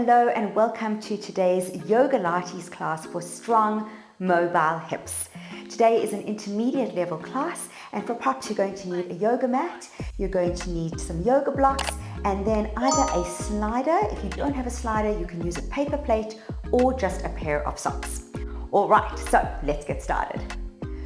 Hello and welcome to today's Yogalates class for strong, mobile hips. Today is an intermediate level class, and for props you're going to need a yoga mat, you're going to need some yoga blocks, and then either a slider. If you don't have a slider, you can use a paper plate or just a pair of socks. All right, so let's get started.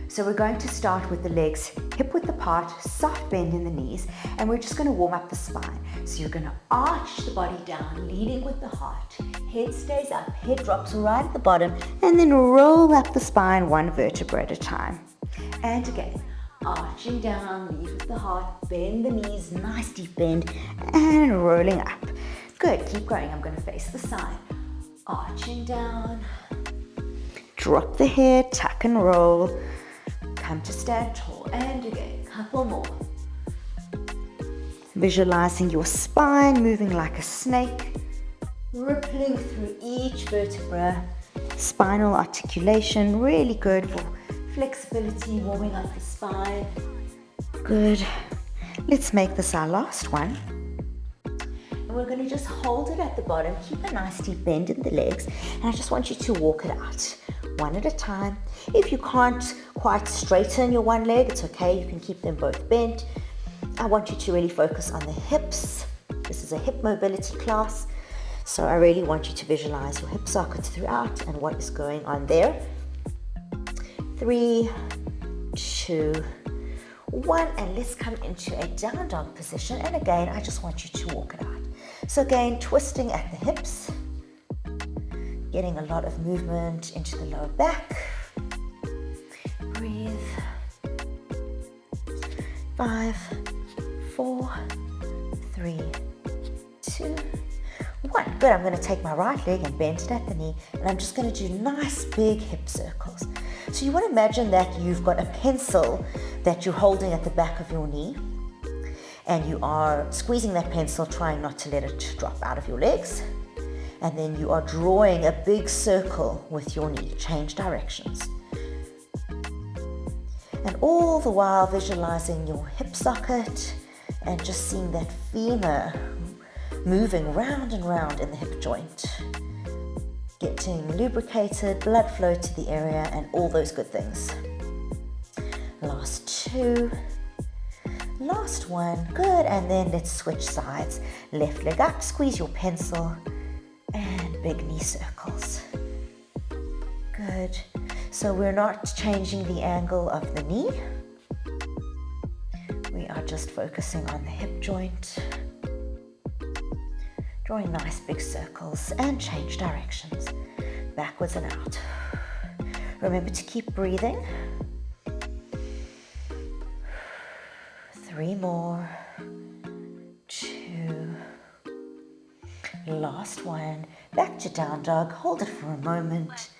So we're going to start with the legs hip width apart, soft bend in the knees, and we're just going to warm up the spine. So you're going to arch the body down, leading with the heart. Head stays up, head drops right at the bottom, and then roll up the spine one vertebra at a time. And again, arching down, lead with the heart, bend the knees, nice deep bend, and rolling up. Good, keep going. I'm going to face the side. Arching down, drop the head, tuck and roll. Come to stand tall, and again, couple more. Visualizing your spine moving like a snake, rippling through each vertebra. Spinal articulation, really good for flexibility, warming up the spine. Good. Let's make this our last one. And we're going to just hold it at the bottom, keep a nice deep bend in the legs, and I just want you to walk it out. One at a time. If you can't quite straighten your one leg, it's okay, you can keep them both bent. I want you to really focus on the hips. This is a hip mobility class, so I really want you to visualize your hip sockets throughout and what is going on there. 3, 2, 1, and let's come into a down dog position. And again, I just want you to walk it out. So again, twisting at the hips, getting a lot of movement into the lower back. Breathe. 5, 4, 3, 2, 1. Good, I'm going to take my right leg and bend it at the knee, and I'm just going to do nice big hip circles. So you want to imagine that you've got a pencil that you're holding at the back of your knee, and you are squeezing that pencil, trying not to let it drop out of your legs. And then you are drawing a big circle with your knee. Change directions. And all the while visualizing your hip socket and just seeing that femur moving round and round in the hip joint. Getting lubricated, blood flow to the area, and all those good things. Last 2. Last 1. Good. And then let's switch sides. Left leg up, squeeze your pencil, and big knee circles. Good. So we're not changing the angle of the knee. We are just focusing on the hip joint. Drawing nice big circles and change directions. Backwards and out. Remember to keep breathing. 3 more. 2. Last one. Back to down dog. Hold it for a moment.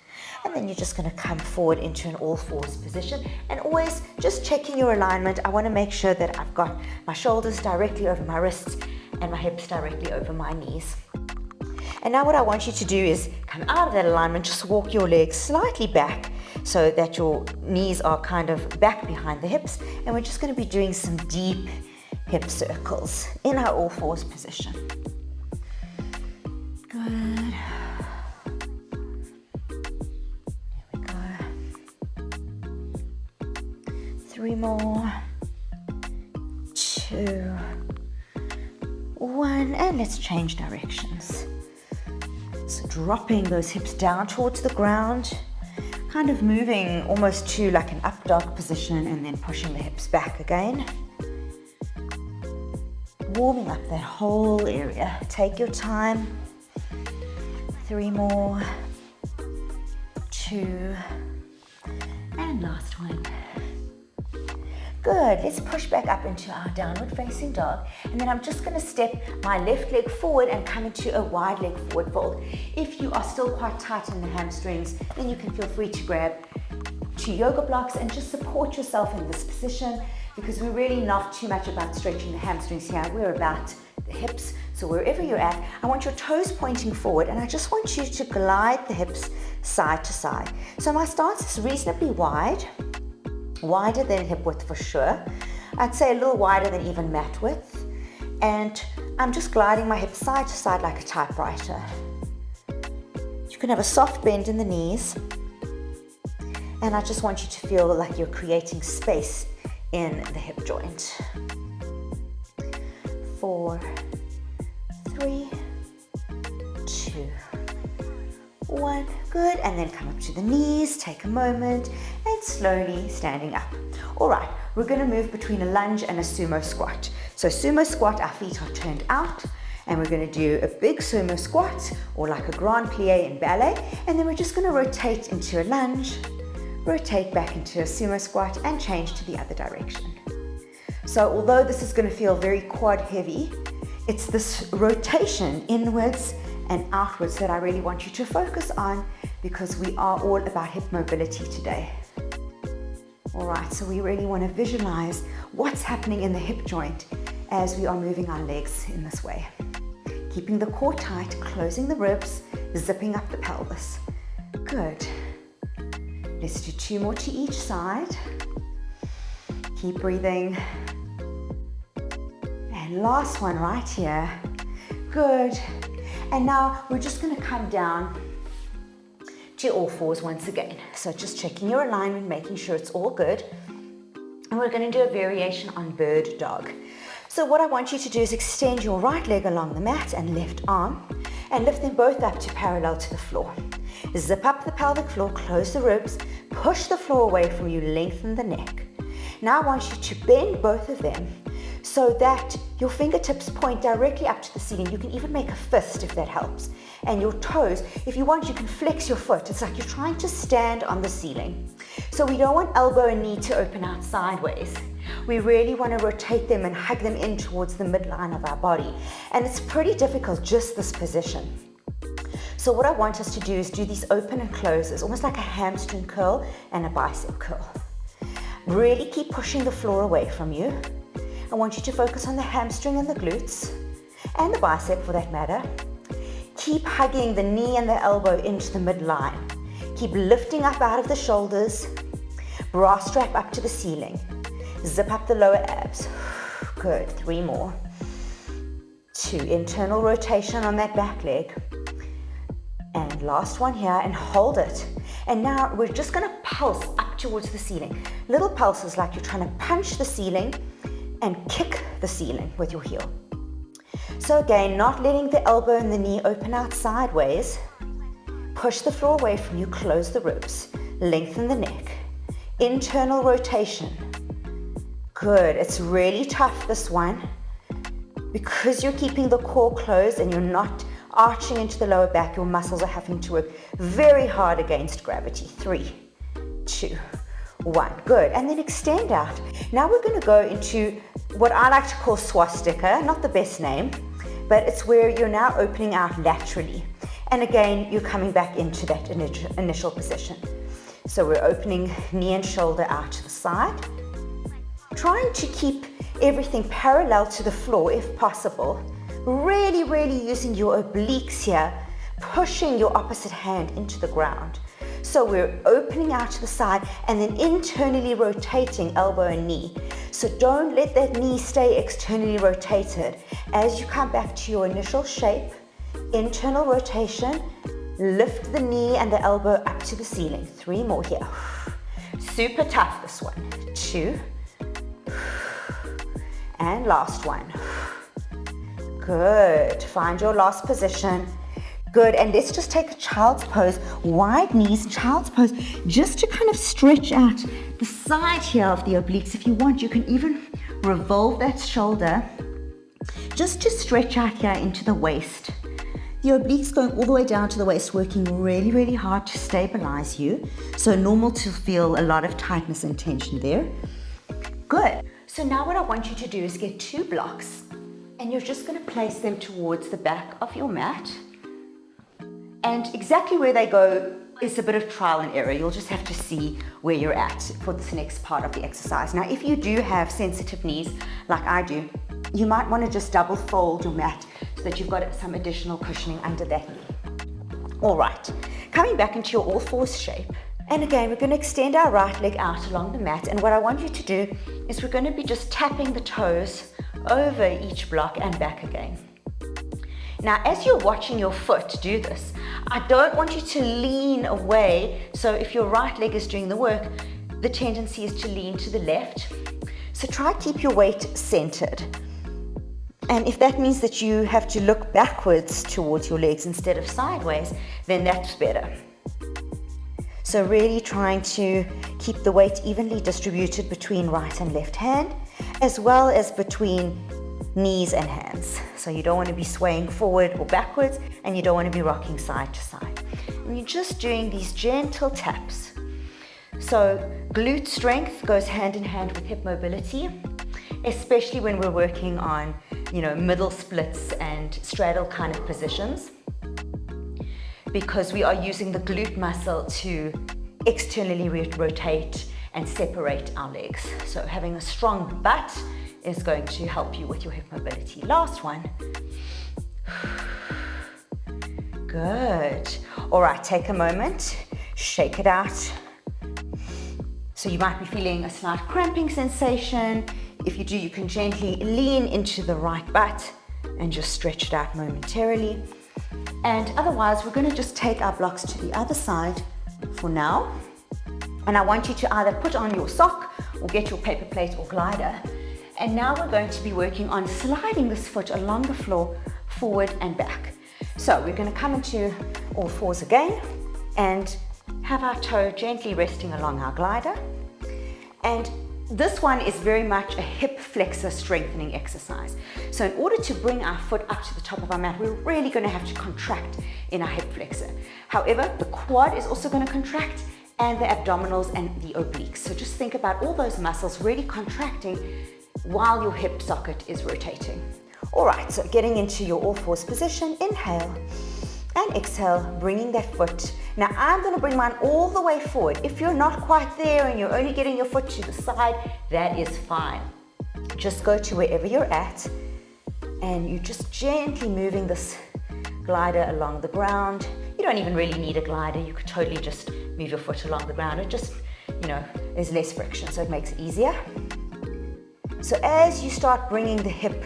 And then you're just going to come forward into an all fours position. And always just checking your alignment. I want to make sure that I've got my shoulders directly over my wrists and my hips directly over my knees. And now what I want you to do is come out of that alignment, just walk your legs slightly back so that your knees are kind of back behind the hips. And we're just going to be doing some deep hip circles in our all fours position. Good. Here we go. 3 more. 2, 1, and let's change directions. So dropping those hips down towards the ground, kind of moving almost to like an up dog position, and then pushing the hips back again. Warming up that whole area. Take your time. 3 more. 2, and last one. Good, let's push back up into our downward facing dog, and then I'm just going to step my left leg forward and come into a wide leg forward fold. If you are still quite tight in the hamstrings, then you can feel free to grab 2 yoga blocks and just support yourself in this position, because we're really not too much about stretching the hamstrings here. We're about the hips. So wherever you're at, I want your toes pointing forward, and I just want you to glide the hips side to side. So my stance is reasonably wide, wider than hip width for sure. I'd say a little wider than even mat width. And I'm just gliding my hips side to side like a typewriter. can have a soft bend in the knees. And I just want you to feel like you're creating space in the hip joint. 4, 3, 2, 1. Good. And then come up to the knees, take a moment, and slowly standing up. All right, we're going to move between a lunge and a sumo squat. So sumo squat, our feet are turned out, and we're going to do a big sumo squat, or like a grand plie in ballet, and then we're just going to rotate into a lunge, rotate back into a sumo squat, and change to the other direction. So although this is going to feel very quad heavy, it's this rotation inwards and outwards that I really want you to focus on, because we are all about hip mobility today. All right, so we really want to visualize what's happening in the hip joint as we are moving our legs in this way. Keeping the core tight, closing the ribs, zipping up the pelvis. Good. Let's do 2 more to each side. Keep breathing. And last one right here. Good. And now we're just going to come down to all fours once again. So just checking your alignment, making sure it's all good. And we're going to do a variation on bird dog. So what I want you to do is extend your right leg along the mat and left arm, and lift them both up to parallel to the floor. Zip up the pelvic floor, close the ribs, push the floor away from you, lengthen the neck. Now I want you to bend both of them so that your fingertips point directly up to the ceiling. You can even make a fist if that helps. And your toes, if you want, you can flex your foot. It's like you're trying to stand on the ceiling. So we don't want elbow and knee to open out sideways. We really want to rotate them and hug them in towards the midline of our body. And it's pretty difficult, just this position. So what I want us to do is do these open and closes, almost like a hamstring curl and a bicep curl. Really keep pushing the floor away from you. I want you to focus on the hamstring and the glutes, and the bicep for that matter. Keep hugging the knee and the elbow into the midline. Keep lifting up out of the shoulders. Bra strap up to the ceiling. Zip up the lower abs. Good. 3 more. 2. Internal rotation on that back leg. And last one here, and hold it. And now we're just going to pulse up towards the ceiling. Little pulses like you're trying to punch the ceiling and kick the ceiling with your heel. So again, not letting the elbow and the knee open out sideways. Push the floor away from you, close the ribs, lengthen the neck. Internal rotation. Good. It's really tough, this one, because you're keeping the core closed and you're not arching into the lower back. Your muscles are having to work very hard against gravity. 3, 2, 1. Good. And then extend out. Now we're going to go into what I like to call swastika. Not the best name, but it's where you're now opening out laterally. And again, you're coming back into that initial position. So we're opening knee and shoulder out to the side. Trying to keep everything parallel to the floor if possible. Really, really using your obliques here, pushing your opposite hand into the ground. So we're opening out to the side and then internally rotating elbow and knee. So don't let that knee stay externally rotated. As you come back to your initial shape, internal rotation, lift the knee and the elbow up to the ceiling. 3 more here. Super tough, this one. 2. And last one. Good. Find your last position. Good. And let's just take a child's pose. Wide knees, child's pose, just to kind of stretch out the side here of the obliques. If you want, you can even revolve that shoulder just to stretch out here into the waist. The obliques going all the way down to the waist, working really, really hard to stabilize you. So normal to feel a lot of tightness and tension there. Good. So now what I want you to do is get 2 blocks, and you're just going to place them towards the back of your mat. And exactly where they go is a bit of trial and error. You'll just have to see where you're at for this next part of the exercise. Now, if you do have sensitive knees, like I do, you might want to just double fold your mat so that you've got some additional cushioning under that knee. All right, coming back into your all fours shape. And again, we're going to extend our right leg out along the mat. And what I want you to do is we're going to be just tapping the toes over each block and back again. Now, as you're watching your foot do this, I don't want you to lean away. So if your right leg is doing the work, the tendency is to lean to the left. So try to keep your weight centered. And if that means that you have to look backwards towards your legs instead of sideways, then that's better. So really trying to keep the weight evenly distributed between right and left hand, as well as between knees and hands. So you don't want to be swaying forward or backwards, and you don't want to be rocking side to side. And you're just doing these gentle taps. So glute strength goes hand in hand with hip mobility, especially when we're working on, middle splits and straddle kind of positions, because we are using the glute muscle to externally rotate and separate our legs. So having a strong butt is going to help you with your hip mobility. Last one. Good. All right, take a moment, shake it out. So you might be feeling a slight cramping sensation. If you do, you can gently lean into the right butt and just stretch it out momentarily. And otherwise, we're going to just take our blocks to the other side for now. And I want you to either put on your sock or get your paper plate or glider. And now we're going to be working on sliding this foot along the floor, forward and back. So we're going to come into all fours again and have our toe gently resting along our glider. And this one is very much a hip flexor strengthening exercise. So in order to bring our foot up to the top of our mat, we're really going to have to contract in our hip flexor. However, the quad is also going to contract, and the abdominals and the obliques. So just think about all those muscles really contracting while your hip socket is rotating. All right, so getting into your all fours position, inhale and exhale, bringing that foot. Now I'm going to bring mine all the way forward. If you're not quite there and you're only getting your foot to the side, that is fine. Just go to wherever you're at and you're just gently moving this glider along the ground. You don't even really need a glider. You could totally just move your foot along the ground. It just, there's less friction, so it makes it easier. So as you start bringing the hip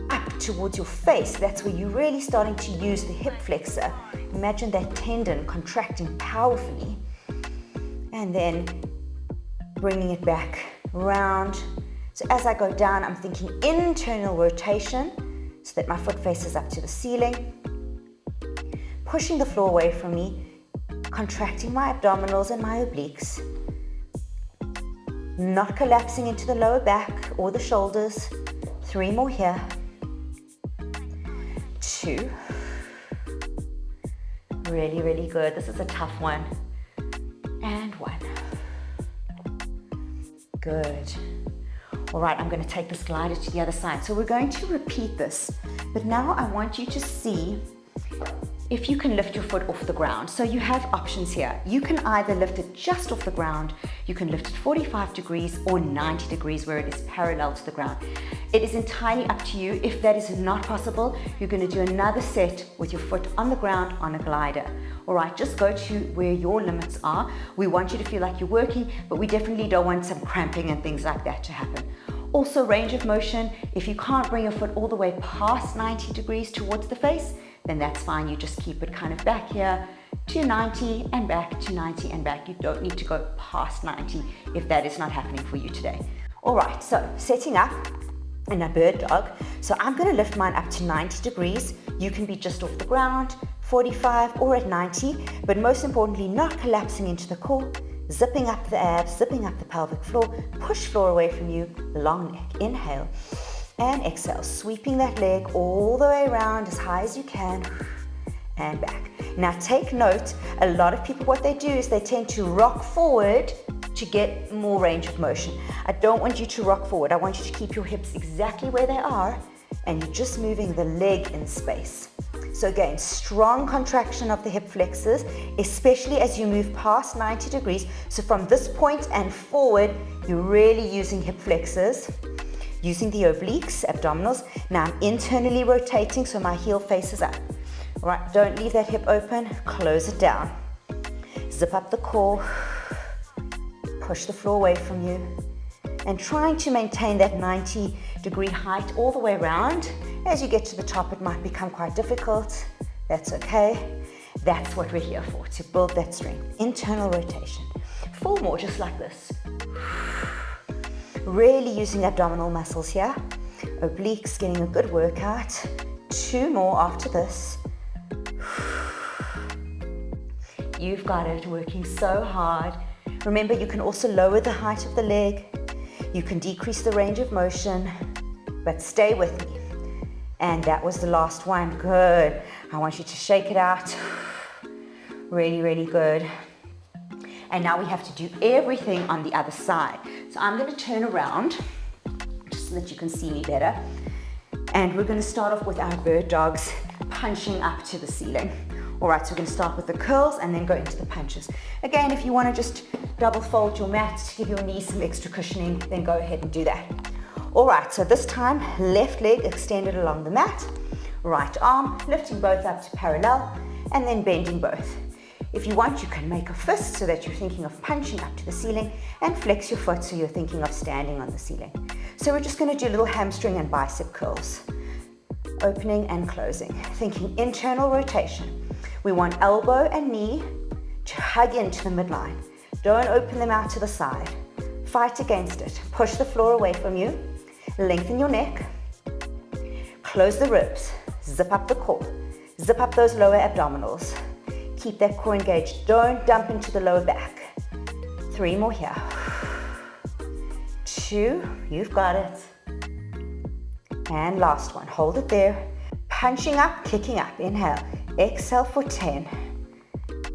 up towards your face, that's where you're really starting to use the hip flexor. Imagine that tendon contracting powerfully and then bringing it back round. So as I go down, I'm thinking internal rotation so that my foot faces up to the ceiling, pushing the floor away from me, contracting my abdominals and my obliques, not collapsing into the lower back or the shoulders. 3 more here. 2. Really, really good. This is a tough one. And 1. Good. All right, I'm going to take this glider to the other side. So we're going to repeat this, but now I want you to see if you can lift your foot off the ground. So you have options here. You can either lift it just off the ground, you can lift it 45 degrees or 90 degrees where it is parallel to the ground. It is entirely up to you. If that is not possible, you're going to do another set with your foot on the ground on a glider. All right, just go to where your limits are. We want you to feel like you're working, but we definitely don't want some cramping and things like that to happen. Also, range of motion. If you can't bring your foot all the way past 90 degrees towards the face, then that's fine. You just keep it kind of back here to 90 and back to 90 and back. You don't need to go past 90 if that is not happening for you today. All right, so setting up in a bird dog. So I'm going to lift mine up to 90 degrees. You can be just off the ground, 45 or at 90, but most importantly, not collapsing into the core, zipping up the abs, zipping up the pelvic floor, push floor away from you, long neck. Inhale and exhale, sweeping that leg all the way around as high as you can and back. Now take note, a lot of people, what they do is they tend to rock forward to get more range of motion. I don't want you to rock forward. I want you to keep your hips exactly where they are and you're just moving the leg in space. So again, strong contraction of the hip flexors, especially as you move past 90 degrees. So from this point and forward, you're really using hip flexors, using the obliques, abdominals. Now I'm internally rotating so my heel faces up. All right, don't leave that hip open, close it down. Zip up the core, push the floor away from you. and trying to maintain that 90-degree height all the way around. As you get to the top, it might become quite difficult. That's okay. That's what we're here for, to build that strength. Internal rotation. 4 more, just like this. Really using abdominal muscles here. Obliques, getting a good workout. 2 more after this. You've got it, working so hard. Remember, you can also lower the height of the leg. You can decrease the range of motion, but stay with me. And that was the last one. Good. I want you to shake it out. Really, really good. And now we have to do everything on the other side. So I'm going to turn around just so that you can see me better. And we're going to start off with our bird dogs, punching up to the ceiling. All right, so we're going to start with the curls and then go into the punches. Again, if you want to just double fold your mat to give your knees some extra cushioning, then go ahead and do that. All right, so this time, left leg extended along the mat, right arm lifting both up to parallel, and then bending both. If you want, you can make a fist so that you're thinking of punching up to the ceiling, and flex your foot so you're thinking of standing on the ceiling. So we're just going to do little hamstring and bicep curls. Opening and closing, thinking internal rotation. We want elbow and knee to hug into the midline. Don't open them out to the side. Fight against it. Push the floor away from you. Lengthen your neck. Close the ribs. Zip up the core. Zip up those lower abdominals. Keep that core engaged. Don't dump into the lower back. 3 more here. 2, you've got it. And last one, hold it there. Punching up, kicking up, inhale. Exhale for 10.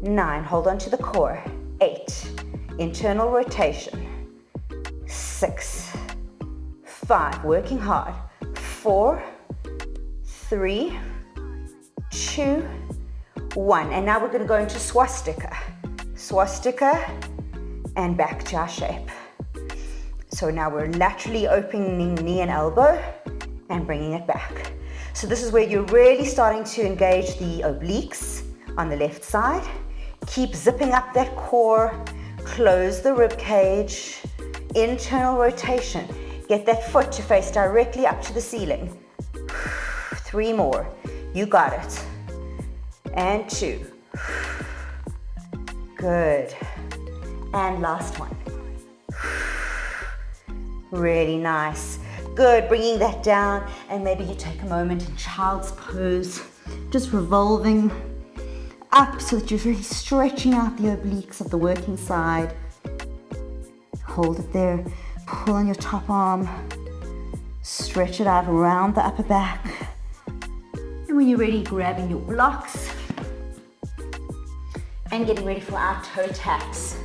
9, hold on to the core. 8, internal rotation. 6, 5, working hard. 4, 3, 2, 1. And now we're going to go into swastika. Swastika and back to our shape. So now we're laterally opening knee and elbow and bringing it back. So this is where you're really starting to engage the obliques on the left side. Keep zipping up that core, close the rib cage, internal rotation. Get that foot to face directly up to the ceiling. 3 more, you got it. And 2. Good. And last one. Really nice. Good, bringing that down, and maybe you take a moment in child's pose, just revolving up so that you're really stretching out the obliques of the working side. Hold it there, pull on your top arm, stretch it out around the upper back, and when you're ready, grabbing your blocks and getting ready for our toe taps.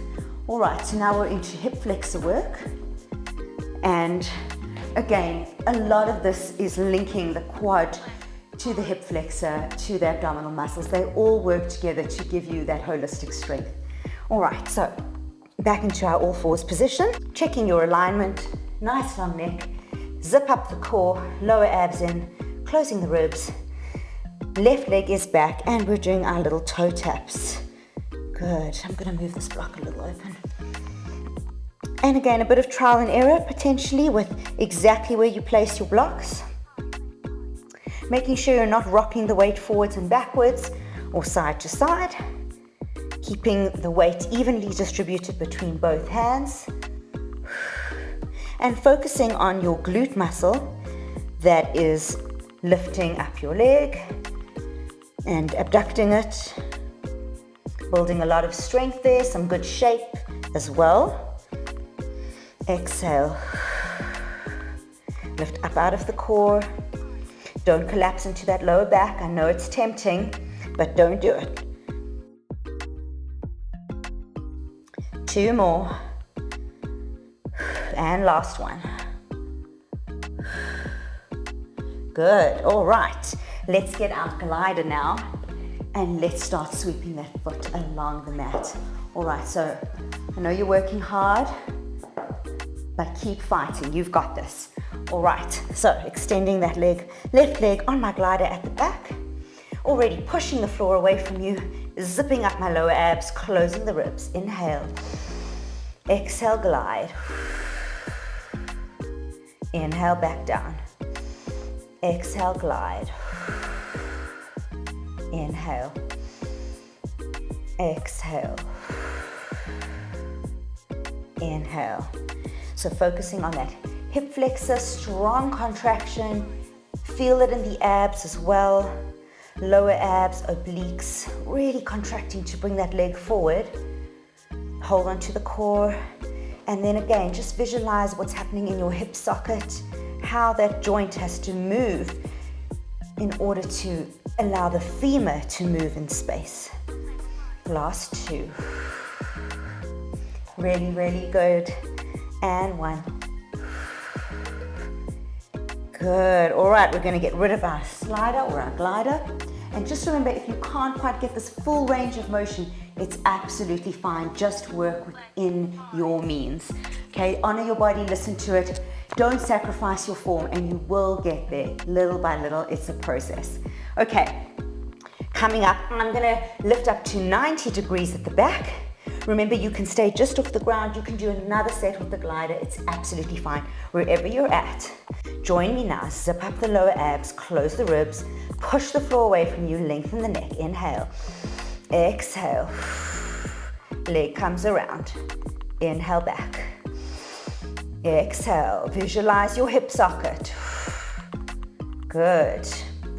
All right, so now we're into hip flexor work, and again, a lot of this is linking the quad to the hip flexor, to the abdominal muscles. They all work together to give you that holistic strength. All right, so back into our all fours position, checking your alignment, nice long neck, zip up the core, lower abs in, closing the ribs, left leg is back, and we're doing our little toe taps. Good, I'm gonna move this block a little open. And again, a bit of trial and error potentially with exactly where you place your blocks. Making sure you're not rocking the weight forwards and backwards or side to side. Keeping the weight evenly distributed between both hands. And focusing on your glute muscle that is lifting up your leg and abducting it. Building a lot of strength there, some good shape as well. Exhale, lift up out of the core. Don't collapse into that lower back. I know it's tempting, but don't do it. 2 more. And last one. Good, all right. Let's get our glider now, and let's start sweeping that foot along the mat. All right, so I know you're working hard, but keep fighting, you've got this. All right, so extending that leg, left leg on my glider at the back, already pushing the floor away from you, zipping up my lower abs, closing the ribs. Inhale, exhale, glide. Inhale, back down. Exhale, glide. Inhale. Exhale. Inhale. So focusing on that hip flexor, strong contraction. Feel it in the abs as well. Lower abs, obliques, really contracting to bring that leg forward. Hold on to the core. And then again, just visualize what's happening in your hip socket, how that joint has to move in order to allow the femur to move in space. Last two. Really, really good. And one. Good. All right, we're going to get rid of our slider or our glider. And just remember, if you can't quite get this full range of motion, it's absolutely fine. Just work within your means. Okay, honor your body, listen to it. Don't sacrifice your form, and you will get there little by little. It's a process. Okay, coming up, I'm gonna lift up to 90 degrees at the back. Remember, you can stay just off the ground. You can do another set with the glider. It's absolutely fine. Wherever you're at, join me now. Zip up the lower abs, close the ribs, push the floor away from you, lengthen the neck. Inhale, exhale. Leg comes around. Inhale, back. Exhale. Visualize your hip socket. Good.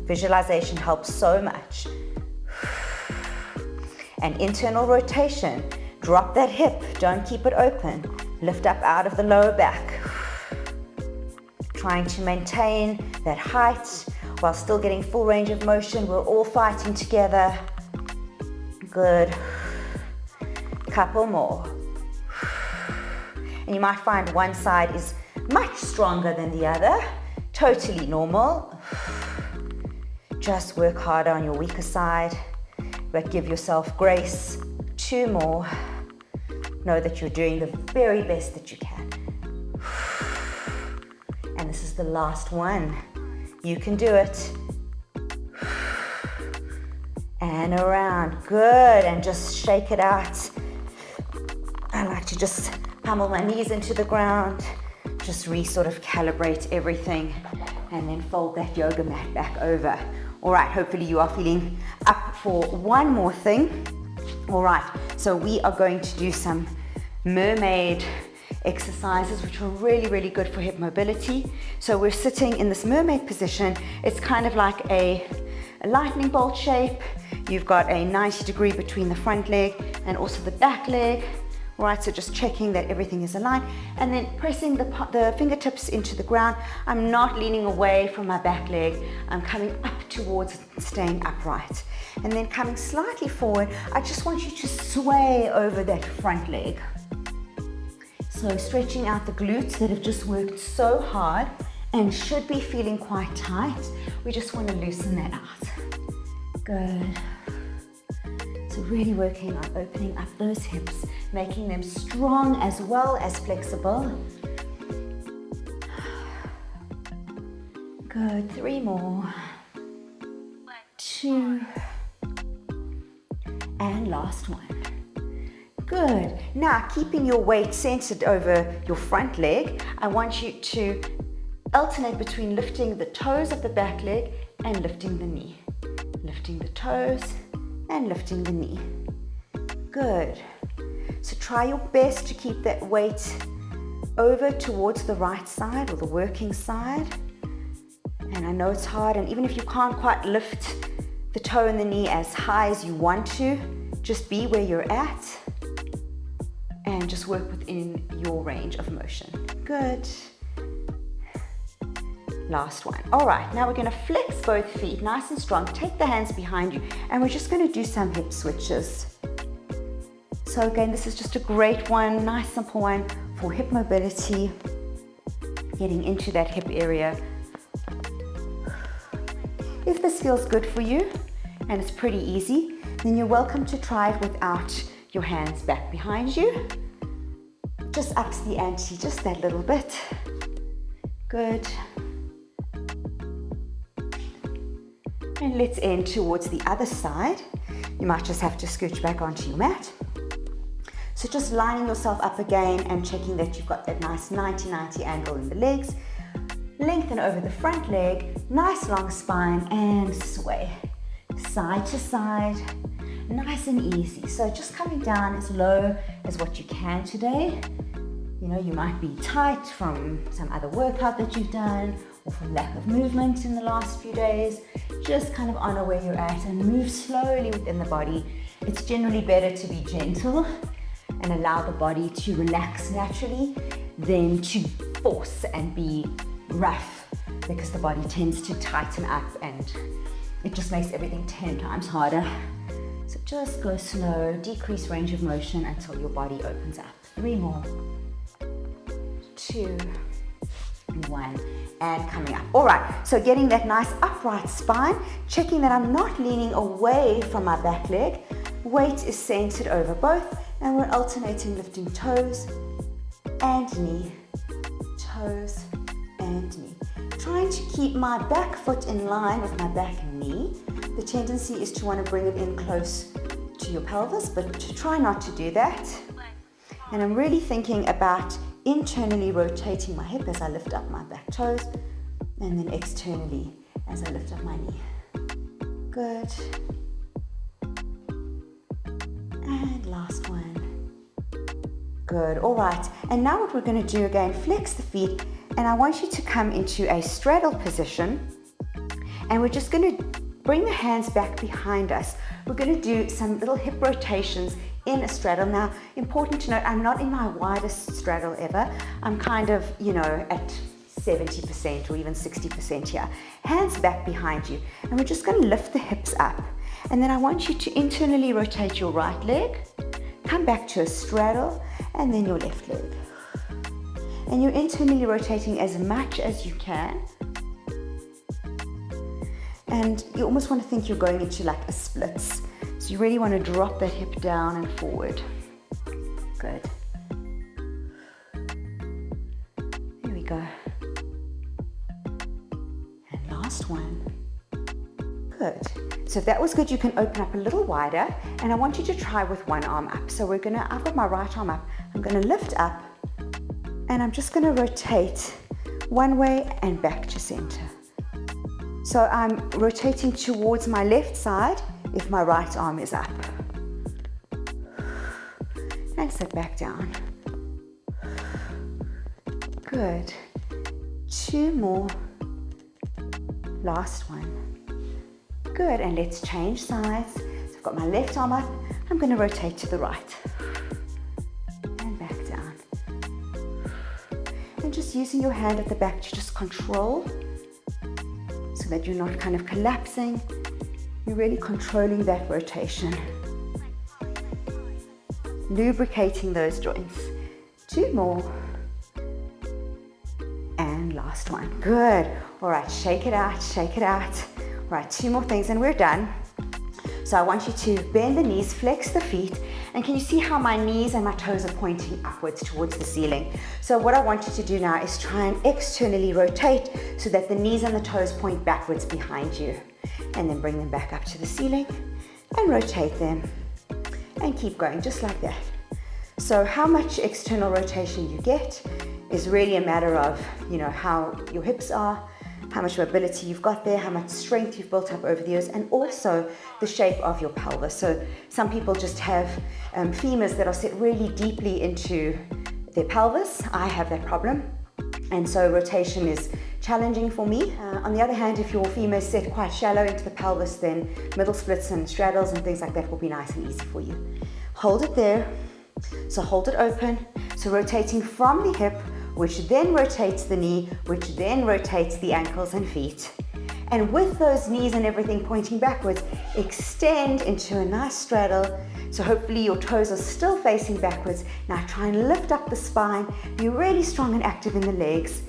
Visualization helps so much. And internal rotation. Drop that hip, don't keep it open. Lift up out of the lower back. Trying to maintain that height while still getting full range of motion. We're all fighting together. Good. Couple more. And you might find one side is much stronger than the other. Totally normal. Just work harder on your weaker side, but give yourself grace. Two more. Know that you're doing the very best that you can. And this is the last one. You can do it. And around. Good. And just shake it out. I like to just pummel my knees into the ground. Just sort of calibrate everything. And then fold that yoga mat back over. All right, hopefully you are feeling up for one more thing. All right, so we are going to do some mermaid exercises, which are really, really good for hip mobility. So we're sitting in this mermaid position. It's kind of like a lightning bolt shape. You've got a 90 degree between the front leg and also the back leg. All right, so just checking that everything is aligned and then pressing the fingertips into the ground. I'm not leaning away from my back leg. I'm coming up towards staying upright. And then coming slightly forward, I just want you to sway over that front leg. So stretching out the glutes that have just worked so hard and should be feeling quite tight. We just want to loosen that out. Good. So really working on opening up those hips, making them strong as well as flexible. Good, 3 more. 2. And last one. Good. Now, keeping your weight centered over your front leg, I want you to alternate between lifting the toes of the back leg and lifting the knee. Lifting the toes and lifting the knee. Good. So try your best to keep that weight over towards the right side or the working side. And I know it's hard, and even if you can't quite lift the toe and the knee as high as you want to, just be where you're at and just work within your range of motion. Good. Last one. All right, now we're going to flex both feet nice and strong. Take the hands behind you, and we're just going to do some hip switches. So again, this is just a great one, nice simple one for hip mobility, getting into that hip area. If this feels good for you and it's pretty easy, then you're welcome to try it without your hands back behind you. Just ups the ante just that little bit. Good. And let's end towards the other side. You might just have to scooch back onto your mat. So just lining yourself up again and checking that you've got that nice 90-90 angle in the legs. Lengthen over the front leg, nice long spine, and sway. Side to side, nice and easy. So just coming down as low as what you can today. You know, you might be tight from some other workout that you've done or from lack of movement in the last few days. Just kind of honor where you're at and move slowly within the body. It's generally better to be gentle and allow the body to relax naturally than to force and be rough, because the body tends to tighten up and it just makes everything 10 times harder. So just go slow, decrease range of motion until your body opens up. 3 more. 2, 1, and coming up. All right, so getting that nice upright spine, checking that I'm not leaning away from my back leg. Weight is centered over both, and we're alternating lifting toes and knee, toes and knee. Trying to keep my back foot in line with my back knee. The tendency is to want to bring it in close to your pelvis, but to try not to do that. And I'm really thinking about internally rotating my hip as I lift up my back toes, and then externally as I lift up my knee. Good. And last one. Good. All right. And now what we're going to do again, flex the feet, and I want you to come into a straddle position, and we're just going to bring the hands back behind us. We're going to do some little hip rotations in a straddle. Now, important to note, I'm not in my widest straddle ever. I'm kind of, you know, at 70% or even 60% here. Hands back behind you, and we're just going to lift the hips up. And then I want you to internally rotate your right leg, come back to a straddle, and then your left leg. And you're internally rotating as much as you can. And you almost want to think you're going into like a splits. So you really want to drop that hip down and forward. Good. Here we go. And last one. Good. So if that was good, you can open up a little wider, and I want you to try with one arm up. So I've got my right arm up. I'm going to lift up, and I'm just going to rotate one way and back to center. So I'm rotating towards my left side if my right arm is up. And sit back down. Good. 2 more. Last one. Good, and let's change sides. So I've got my left arm up. I'm going to rotate to the right. And back down. And just using your hand at the back to just control, so that you're not kind of collapsing. You're really controlling that rotation. Lubricating those joints. 2 more. And last one. Good. All right, shake it out, shake it out. All right, 2 more things and we're done. So I want you to bend the knees, flex the feet, and can you see how my knees and my toes are pointing upwards towards the ceiling? So what I want you to do now is try and externally rotate so that the knees and the toes point backwards behind you. And then bring them back up to the ceiling and rotate them. And keep going just like that. So how much external rotation you get is really a matter of, you know, how your hips are, how much mobility you've got there, how much strength you've built up over the years, and also the shape of your pelvis. So some people just have femurs that are set really deeply into their pelvis. I have that problem, and so rotation is challenging for me. On the other hand, if your femur is set quite shallow into the pelvis, then middle splits and straddles and things like that will be nice and easy for you. Hold it there. So hold it open. So rotating from the hip, which then rotates the knee, which then rotates the ankles and feet. And with those knees and everything pointing backwards, extend into a nice straddle. So hopefully your toes are still facing backwards. Now try and lift up the spine. Be really strong and active in the legs.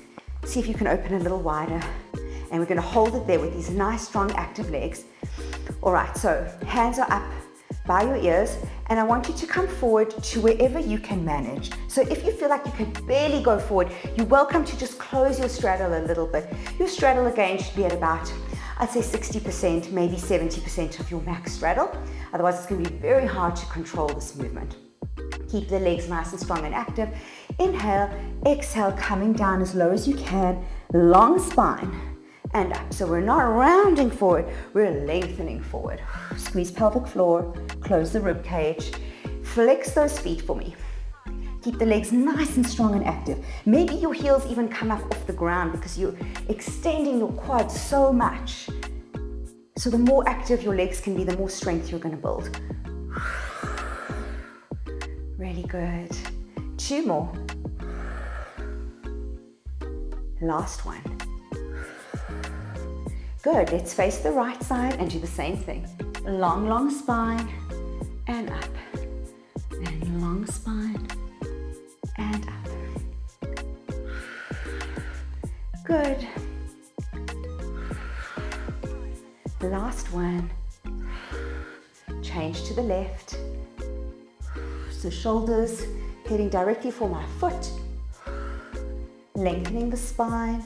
See if you can open a little wider. And we're going to hold it there with these nice, strong, active legs. All right, so hands are up by your ears, and I want you to come forward to wherever you can manage. So if you feel like you can barely go forward, you're welcome to just close your straddle a little bit. Your straddle again should be at about, I'd say 60%, maybe 70% of your max straddle. Otherwise it's going to be very hard to control this movement. Keep the legs nice and strong and active. Inhale, exhale, coming down as low as you can. Long spine and up. So we're not rounding forward, we're lengthening forward. Squeeze pelvic floor, close the rib cage. Flex those feet for me. Keep the legs nice and strong and active. Maybe your heels even come up off the ground because you're extending your quads so much. So the more active your legs can be, the more strength you're going to build. Really good. 2 more. Last one. Good. Let's face the right side and do the same thing. Long, long spine and up. And long spine and up. Good. Last one. Change to the left. So shoulders heading directly for my foot. Lengthening the spine.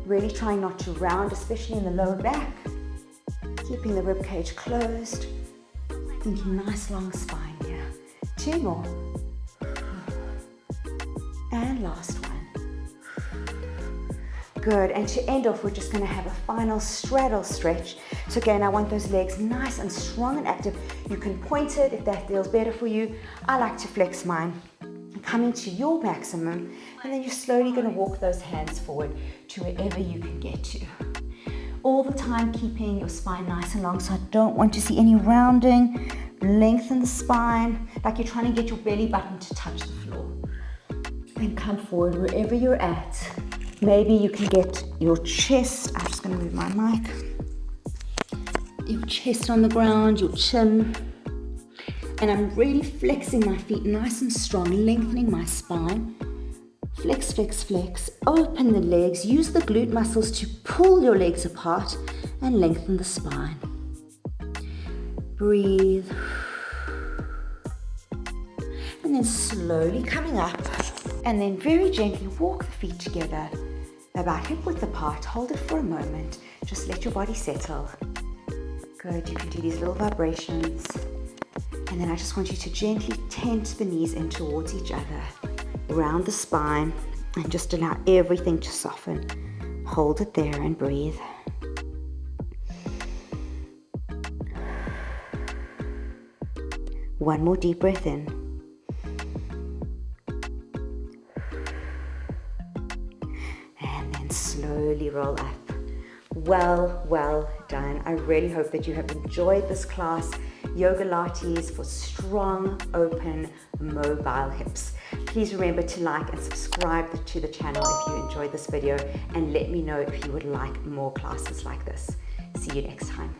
Really trying not to round, especially in the lower back. Keeping the rib cage closed. Thinking nice long spine here. 2 more. And last one. Good, and to end off, we're just gonna have a final straddle stretch. So again, I want those legs nice and strong and active. You can point it if that feels better for you. I like to flex mine. Coming to your maximum, and then you're slowly gonna walk those hands forward to wherever you can get to. All the time keeping your spine nice and long, so I don't want to see any rounding. Lengthen the spine, like you're trying to get your belly button to touch the floor. And come forward wherever you're at. Maybe you can get your chest, I'm just going to move my mic, your chest on the ground, your chin, and I'm really flexing my feet nice and strong, lengthening my spine. Flex, flex, flex, open the legs, use the glute muscles to pull your legs apart and lengthen the spine. Breathe. And then slowly coming up, and then very gently walk the feet together, about hip width apart. Hold it for a moment. Just let your body settle. Good, you can do these little vibrations. And then I just want you to gently tent the knees in towards each other. Round the spine and just allow everything to soften. Hold it there and breathe. One more deep breath in. Slowly roll up. Well done. I really hope that you have enjoyed this class. Yogalates for strong, open, mobile hips. Please remember to like and subscribe to the channel if you enjoyed this video, and let me know if you would like more classes like this. See you next time.